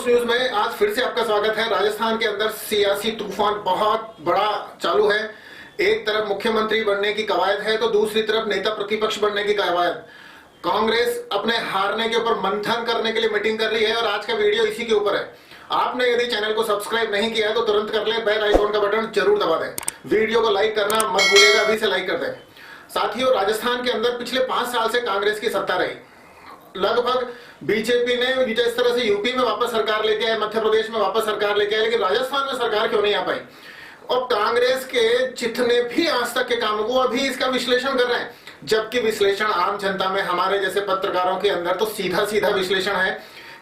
News में आज फिर से आपका स्वागत है। राजस्थान के अंदर सियासी तूफान बहुत बड़ा चालू है। एक तरफ मुख्यमंत्री बनने की कवायद है तो दूसरी तरफ नेता प्रतिपक्ष बनने की कवायद। कांग्रेस अपने हारने के ऊपर मंथन करने के लिए मीटिंग कर रही है और आज का वीडियो इसी के ऊपर है। आपने यदि चैनल को सब्सक्राइब नहीं किया है तो तुरंत कर ले, बेल आइकॉन का बटन जरूर दबा दें। वीडियो को लाइक करना मत भूलिएगा, अभी से लाइक कर दें। साथियों, राजस्थान के अंदर पिछले 5 साल से कांग्रेस की सत्ता रही। लगभग बीजेपी ने जिस तरह से यूपी में वापस सरकार लेके आए, मध्य प्रदेश में वापस सरकार लेके आए, लेकिन राजस्थान में सरकार क्यों नहीं आ पाई? और कांग्रेस के जितने भी आज तक के काम वो अभी इसका विश्लेषण कर रहे हैं, जबकि विश्लेषण आम जनता में हमारे जैसे पत्रकारों के अंदर तो सीधा सीधा विश्लेषण है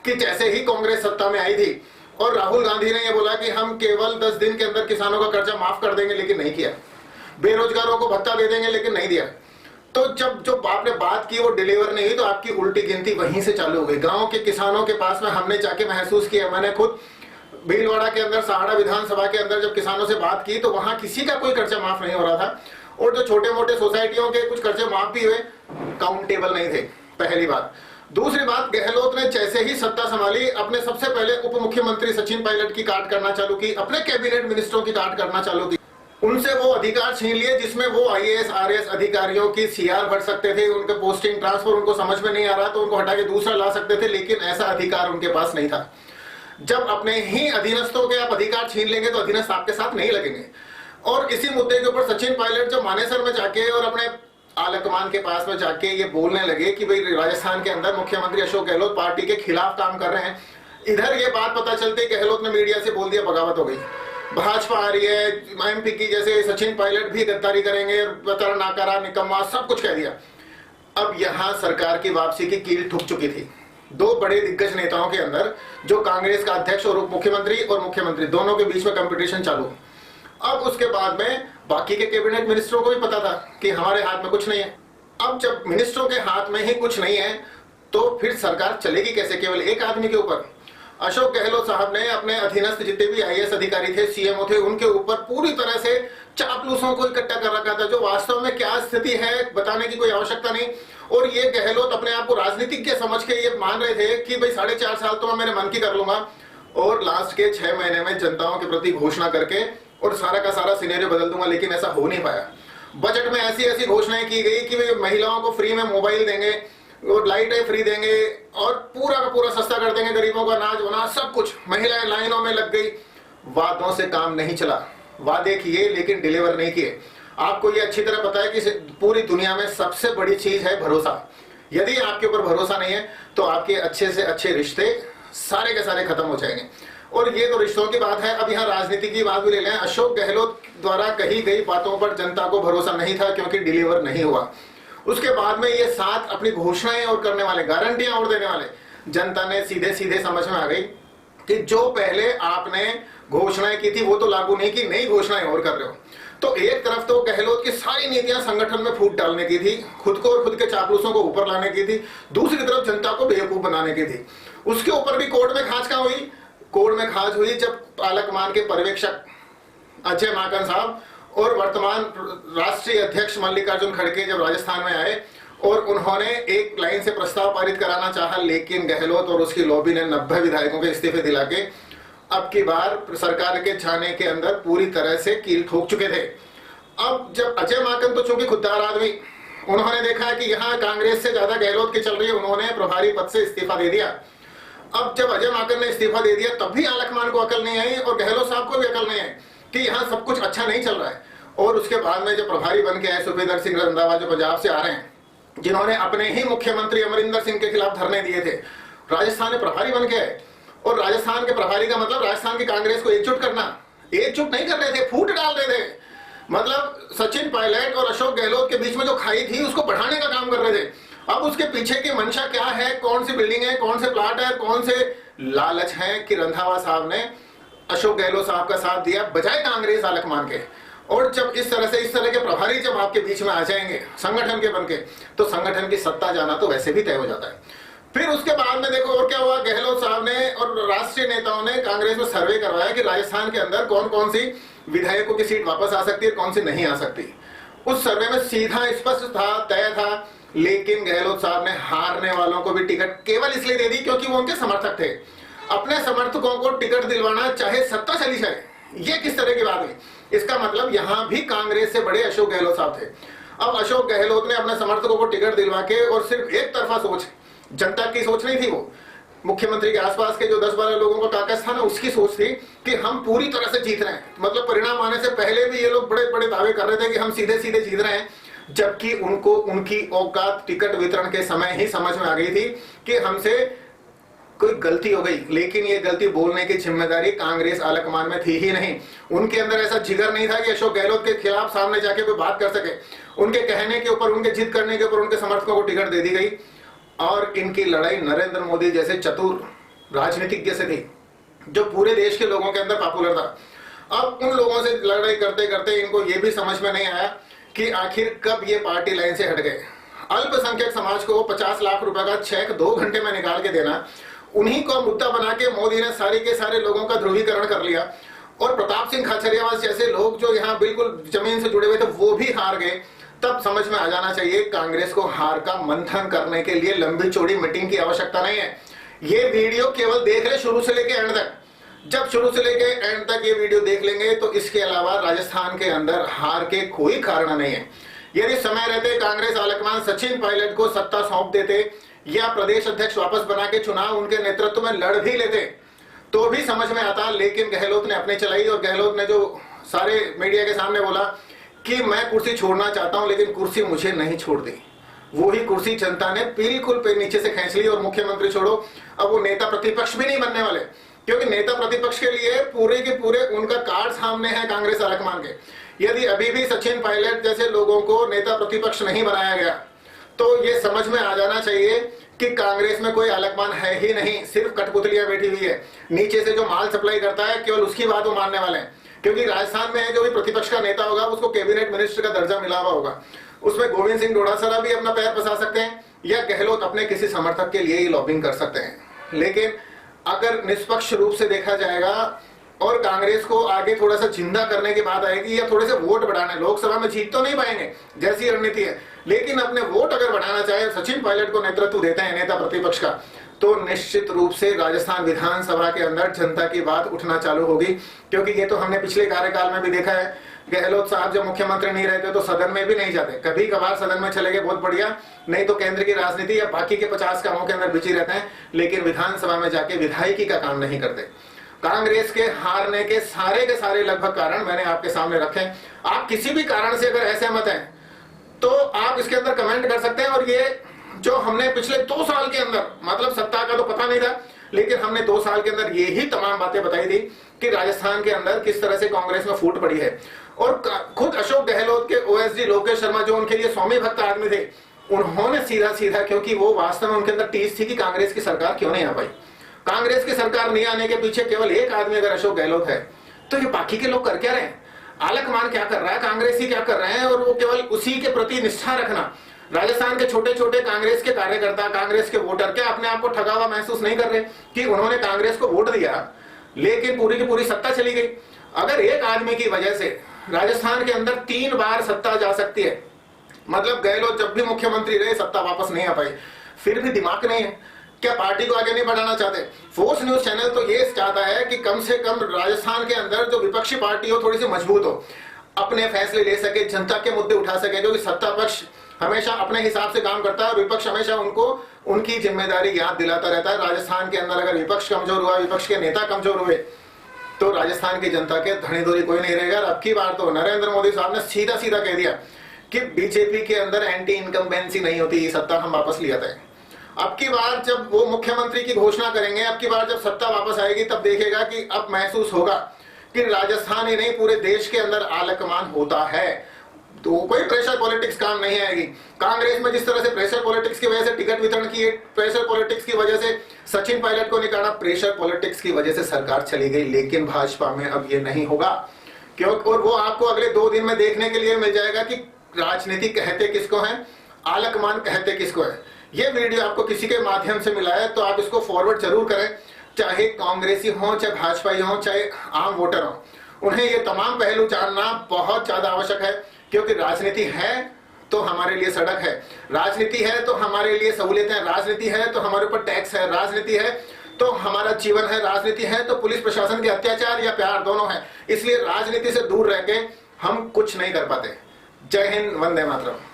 कि जैसे ही कांग्रेस सत्ता में आई थी और राहुल गांधी ने यह बोला कि हम केवल 10 दिन के अंदर किसानों का कर्जा माफ कर देंगे, लेकिन नहीं किया। बेरोजगारों को भत्ता दे देंगे, लेकिन नहीं दिया। तो जब जो आपने बात की वो डिलीवर नहीं हुई तो आपकी उल्टी गिनती वहीं से चालू हो गई। गांव के किसानों के पास में हमने जाके महसूस किया, मैंने खुद भीलवाड़ा के अंदर सहाड़ा विधानसभा के अंदर जब किसानों से बात की तो वहां किसी का कोई कर्जा माफ नहीं हो रहा था, और जो छोटे मोटे सोसाइटियों के कुछ कर्जे माफ भी हुए, काउंटेबल नहीं थे। पहली बात। दूसरी बात, गहलोत ने जैसे ही सत्ता संभाली अपने सबसे पहले उप मुख्यमंत्री सचिन पायलट की काट करना चालू की, अपने कैबिनेट मिनिस्टरों की काट करना चालू की। उनसे वो अधिकार छीन लिए जिसमें वो आईएएस आरएएस अधिकारियों की सीआर भर सकते थे, उनके पोस्टिंग ट्रांसफर उनको समझ में नहीं आ रहा तो उनको हटा के दूसरा ला सकते थे, लेकिन ऐसा अधिकार उनके पास नहीं था। जब अपने ही अधीनस्थों के आप अधिकार छीन लेंगे तो अधीनस्थ आपके साथ नहीं लगेंगे। और इसी मुद्दे के ऊपर सचिन पायलट जब मानेसर में जाके और अपने आलकमान के पास में जाके ये बोलने लगे कि भाई राजस्थान के अंदर मुख्यमंत्री अशोक गहलोत पार्टी के खिलाफ काम कर रहे हैं, इधर ये बात पता चलते गहलोत ने मीडिया से बोल दिया बगावत हो गई, भाजपा आ रही है, एमपी की जैसे सचिन पायलट भी गद्दारी करेंगे, बतरा नाकारा निकम्मा सब कुछ कह दिया। अब यहां सरकार की वापसी की कील ठुक चुकी थी। दो बड़े दिग्गज नेताओं के अंदर, जो कांग्रेस का अध्यक्ष और उप मुख्यमंत्री और मुख्यमंत्री, दोनों के बीच में कंपटीशन चालू। अब उसके बाद में बाकी के कैबिनेट मिनिस्टरों को भी पता था कि हमारे हाथ में कुछ नहीं है। अब जब मिनिस्टरों के हाथ में ही कुछ नहीं है तो फिर सरकार चलेगी कैसे केवल एक आदमी के ऊपर? अशोक गहलोत साहब ने अपने अधीनस्थ जितने भी आईएएस अधिकारी थे, सीएमओ थे, उनके ऊपर पूरी तरह से चापलूसों को इकट्ठा कर रखा था, जो वास्तव में क्या स्थिति है बताने की कोई आवश्यकता नहीं। और ये गहलोत अपने आप को राजनीतिज्ञ समझ के ये मान रहे थे कि भाई 4.5 साल तो मैं मेरे मन की कर लूंगा और लास्ट के 6 महीने में जनताओं के प्रति घोषणा करके और सारा का सारा सिनेरियो बदल दूंगा, लेकिन ऐसा हो नहीं पाया। बजट में ऐसी ऐसी घोषणाएं की गई कि वे महिलाओं को फ्री में मोबाइल देंगे और लाइटें फ्री देंगे और पूरा का पूरा सस्ता कर देंगे, गरीबों का अनाज वनाज सब कुछ। महिलाएं लाइनों में लग गई। वादों से काम नहीं चला, वादे किए लेकिन डिलीवर नहीं किए। आपको ये अच्छी तरह पता है कि पूरी दुनिया में सबसे बड़ी चीज है भरोसा। यदि आपके ऊपर भरोसा नहीं है तो आपके अच्छे से अच्छे रिश्ते सारे के सारे खत्म हो जाएंगे। और ये तो रिश्तों की बात है, अब यहाँ राजनीति की बात भी ले लें। अशोक गहलोत द्वारा कही गई बातों पर जनता को भरोसा नहीं था क्योंकि डिलीवर नहीं हुआ। उसके बाद में ये 7 अपनी घोषणाएं और करने वाले, गारंटियां और देने वाले, जनता ने सीधे सीधे समझ में आ गई कि जो पहले आपने घोषणाएं की थी वो तो लागू नहीं की, नई घोषणाएं और कर रहे हो। तो एक तरफ तो गहलोत की सारी नीतियां संगठन में फूट डालने की थी, खुद को और खुद के चापलूसों को ऊपर लाने की थी, दूसरी तरफ जनता को बेवकूफ बनाने की थी। उसके ऊपर भी कोर्ट में खांच हुई। कोर्ट में खांच हुई जब पालकमान के पर्यवेक्षक अजय माकन साहब और वर्तमान राष्ट्रीय अध्यक्ष मल्लिकार्जुन खड़गे जब राजस्थान में आए और उन्होंने एक लाइन से प्रस्ताव पारित कराना चाहा, लेकिन गहलोत और उसकी लॉबी ने 90 विधायकों के इस्तीफे दिला के अब की बार सरकार के छाने के अंदर पूरी तरह से कील ठोक चुके थे। अब जब अजय माकन तो चूंकि खुददार आदमी, उन्होंने देखा कि यहाँ कांग्रेस से ज्यादा गहलोत की चल रही है, उन्होंने प्रभारी पद से इस्तीफा दे दिया। अब जब अजय माकन ने इस्तीफा दे दिया तब भी आलकमान को अकल नहीं आई और गहलोत साहब को भी अकल नहीं आई कि यहाँ सब कुछ अच्छा नहीं चल रहा है। और उसके बाद में जब प्रभारी बन के आए सुखविंदर सिंह रंधावा, जो पंजाब से आ रहे हैं, जिन्होंने अपने ही मुख्यमंत्री अमरिंदर सिंह के खिलाफ धरने दिए थे, राजस्थान में प्रभारी बन के आए। और राजस्थान के प्रभारी का मतलब राजस्थान की कांग्रेस को एकजुट करना। एकजुट नहीं कर रहे थे, फूट डाल रहे थे। मतलब सचिन पायलट और अशोक गहलोत के बीच में जो खाई थी उसको बढ़ाने का काम कर रहे थे। अब उसके पीछे की मंशा क्या है, कौन सी बिल्डिंग है, कौन से प्लाट है, कौन से लालच है कि रंधावा साहब ने अशोक गहलोत साहब का साथ दिया बजाय कांग्रेस आलकमान के। और जब इस तरह के प्रभारी जब आपके बीच में आ जाएंगे संगठन के बनके, तो संगठन की सत्ता जाना तो वैसे भी तय हो जाता है। फिर उसके बाद में देखो और क्या हुआ, गहलोत साहब ने और राष्ट्रीय नेताओं ने कांग्रेस में सर्वे करवाया कि राजस्थान के अंदर कौन कौन सी विधायकों की सीट वापस आ सकती है, कौन सी नहीं आ सकती। उस सर्वे में सीधा स्पष्ट था, तय था, लेकिन गहलोत साहब ने हारने वालों को भी टिकट केवल इसलिए दे दी क्योंकि वो उनके समर्थक थे। अपने समर्थकों को टिकट दिलवाना चाहे सत्ता चली जाए, ये किस तरह की बात हुई? इसका मतलब यहां भी कांग्रेस से बड़े अशोक गहलोत साहब थे। अब अशोक गहलोत ने अपने समर्थकों को टिकट दिलवा के, और सिर्फ एक तरफा सोच, जनता की सोच नहीं थी, वो मुख्यमंत्री के आसपास के जो 10-12 लोगों का काकस था ना, उसकी सोच थी कि हम पूरी तरह से जीत रहे हैं। मतलब परिणाम आने से पहले भी ये लोग बड़े बड़े दावे कर रहे थे कि हम सीधे सीधे जीत रहे हैं, जबकि उनको उनकी औकात टिकट वितरण के समय ही समझ में आ गई थी कि हमसे कोई गलती हो गई। लेकिन ये गलती बोलने की जिम्मेदारी कांग्रेस आलाकमान में थी ही नहीं। उनके अंदर ऐसा जिगर नहीं था कि अशोक गहलोत के खिलाफ सामने जाके कोई बात कर सके। उनके कहने के ऊपर, उनके जिद करने के ऊपर उनके समर्थकों को टिकट दे दी गई। और इनकी लड़ाई नरेंद्र मोदी जैसे चतुर राजनीतिज्ञ से थी, जो पूरे देश के लोगों के अंदर पॉपुलर था। अब उन लोगों से लड़ाई करते करते इनको ये भी समझ में नहीं आया कि आखिर कब ये पार्टी लाइन से हट गए। अल्पसंख्यक समाज को 50 लाख रुपए का चेक 2 घंटे में निकाल के देना, उन्हीं को मुद्दा बना के मोदी ने सारे के सारे लोगों का ध्रुवीकरण कर लिया। और प्रताप सिंह खाचरियावास जैसे लोग जो यहाँ बिल्कुल जमीन से जुड़े हुए थे, वो भी हार गए। तब समझ में आ जाना चाहिए कांग्रेस को हार का मंथन करने के लिए लंबी चौड़ी मीटिंग की आवश्यकता नहीं है। ये वीडियो केवल देख ले शुरू से लेके एंड तक। जब शुरू से लेके एंड तक ये वीडियो देख लेंगे तो इसके अलावा राजस्थान के अंदर हार के कोई कारण नहीं है। यदि समय रहते कांग्रेस आलाकमान सचिन पायलट को सत्ता सौंप देते या प्रदेश अध्यक्ष वापस बना के चुनाव उनके नेतृत्व में लड़ भी लेते तो भी समझ में आता। लेकिन गहलोत ने अपनी चलाई, और गहलोत ने जो सारे मीडिया के सामने बोला कि मैं कुर्सी छोड़ना चाहता हूं, लेकिन कुर्सी मुझे नहीं छोड़ दी, वो ही कुर्सी जनता ने बिल्कुल पे नीचे से खींच ली। और मुख्यमंत्री छोड़ो, अब वो नेता प्रतिपक्ष भी नहीं बनने वाले, क्योंकि नेता प्रतिपक्ष के लिए पूरे के पूरे उनका कार्ड सामने है कांग्रेस आलाकमान के। यदि अभी भी सचिन पायलट जैसे लोगों को नेता प्रतिपक्ष नहीं बनाया गया तो ये समझ में आ जाना चाहिए कि कांग्रेस में कोई आलाकमान है ही नहीं, सिर्फ कठपुतलियां बैठी हुई है। नीचे से जो माल सप्लाई करता है केवल उसकी बात वो मानने वाले हैं, क्योंकि राजस्थान में जो भी प्रतिपक्ष का नेता होगा उसको कैबिनेट मिनिस्टर का दर्जा मिला हुआ होगा। उसमें गोविंद सिंह डोटासरा भी अपना पैर फंसा सकते हैं या गहलोत अपने किसी समर्थक के लिए ही लॉबिंग कर सकते हैं। लेकिन अगर निष्पक्ष रूप से देखा जाएगा और कांग्रेस को आगे थोड़ा सा जिंदा करने की बात आएगी या थोड़े से वोट बढ़ाने, लोकसभा में जीत तो नहीं पाएंगे जैसी रणनीति है, लेकिन अपने वोट अगर बढ़ाना चाहे, सचिन पायलट को नेतृत्व देते हैं नेता प्रतिपक्ष का, तो निश्चित रूप से राजस्थान विधानसभा के अंदर जनता की बात उठना चालू होगी। क्योंकि ये तो हमने पिछले कार्यकाल में भी देखा है, गहलोत साहब जब मुख्यमंत्री नहीं रहते तो सदन में भी नहीं जाते, कभी कभार सदन में चले गए बहुत बढ़िया, नहीं तो केंद्र की राजनीति या बाकी के 50 कामों के अंदर बिजी रहते हैं, लेकिन विधानसभा में जाके विधायकी का काम नहीं करते। कांग्रेस के हारने के सारे लगभग कारण मैंने आपके सामने रखे। आप किसी भी कारण से अगर असहमत हैं तो आप इसके अंदर कमेंट कर सकते हैं। और ये जो हमने पिछले 2 साल के अंदर, मतलब सत्ता का तो पता नहीं था, लेकिन हमने 2 साल के अंदर यही तमाम बातें बताई थी कि राजस्थान के अंदर किस तरह से कांग्रेस में फूट पड़ी है। और खुद अशोक गहलोत के ओएसडी लोकेश शर्मा, जो उनके लिए स्वामी भक्त आदमी थे, उन्होंने सीधा, क्योंकि वो वास्तव में उनके अंदर टीस थी कि कांग्रेस की सरकार क्यों नहीं आ पाई। कांग्रेस की सरकार नहीं आने के पीछे केवल एक आदमी अगर अशोक गहलोत है, तो ये बाकी के लोग कर क्या रहे हैं? आलाकमान क्या कर रहा है, कांग्रेसी क्या कर रहे हैं, और वो केवल उसी के प्रति निष्ठा रखना। राजस्थान के छोटे छोटे कांग्रेस के कार्यकर्ता, कांग्रेस के वोटर क्या अपने आप को ठगा हुआ महसूस नहीं कर रहे कि उन्होंने कांग्रेस को वोट दिया लेकिन पूरी की पूरी सत्ता चली गई? अगर एक आदमी की वजह से राजस्थान के अंदर 3 बार सत्ता जा सकती है, मतलब गहलोत जब भी मुख्यमंत्री रहे सत्ता वापस नहीं आ पाई, फिर भी दिमाग नहीं है क्या? पार्टी को आगे नहीं बढ़ाना चाहते? फोर्स न्यूज चैनल तो ये चाहता है कि कम से कम राजस्थान के अंदर जो विपक्षी पार्टी हो थोड़ी सी मजबूत हो, अपने फैसले ले सके, जनता के मुद्दे उठा सके। क्योंकि सत्ता पक्ष हमेशा अपने हिसाब से काम करता है और विपक्ष हमेशा उनको उनकी जिम्मेदारी याद दिलाता रहता है। राजस्थान के अंदर अगर विपक्ष कमजोर हुआ, विपक्ष के नेता कमजोर हुए, तो राजस्थान की जनता के धनी धोरी कोई नहीं रहेगा। अब की बार तो नरेंद्र मोदी साहब ने सीधा कह दिया कि बीजेपी के अंदर एंटी इनकम्बेंसी नहीं होती, सत्ता हम वापस ले आते हैं। अब की बार जब वो मुख्यमंत्री की घोषणा करेंगे, अब की बार जब सत्ता वापस आएगी, तब देखेगा कि अब महसूस होगा कि राजस्थान ही नहीं पूरे देश के अंदर आलाकमान होता है। तो कोई प्रेशर पॉलिटिक्स काम नहीं आएगी। कांग्रेस में जिस तरह से प्रेशर पॉलिटिक्स की वजह से टिकट वितरण की, प्रेशर पॉलिटिक्स की वजह से सचिन पायलट को निकाला, प्रेशर पॉलिटिक्स की वजह से सरकार चली गई। लेकिन भाजपा में अब ये नहीं होगा, क्योंकि और वो आपको अगले 2 दिन में देखने के लिए मिल जाएगा कि राजनीति कहते किसको है, आलाकमान कहते किसको है। ये वीडियो आपको किसी के माध्यम से मिला है तो आप इसको फॉरवर्ड जरूर करें, चाहे कांग्रेसी हो, चाहे भाजपाई हो, चाहे आम वोटर हो, उन्हें ये तमाम पहलू जानना बहुत ज्यादा आवश्यक है। क्योंकि राजनीति है तो हमारे लिए सड़क है, राजनीति है तो हमारे लिए सहूलियतें, राजनीति है तो हमारे ऊपर टैक्स है, राजनीति है तो हमारा जीवन है, राजनीति है तो पुलिस प्रशासन के अत्याचार या प्यार दोनों है। इसलिए राजनीति से दूर रह के हम कुछ नहीं कर पाते। जय हिंद, वंदे मातरम।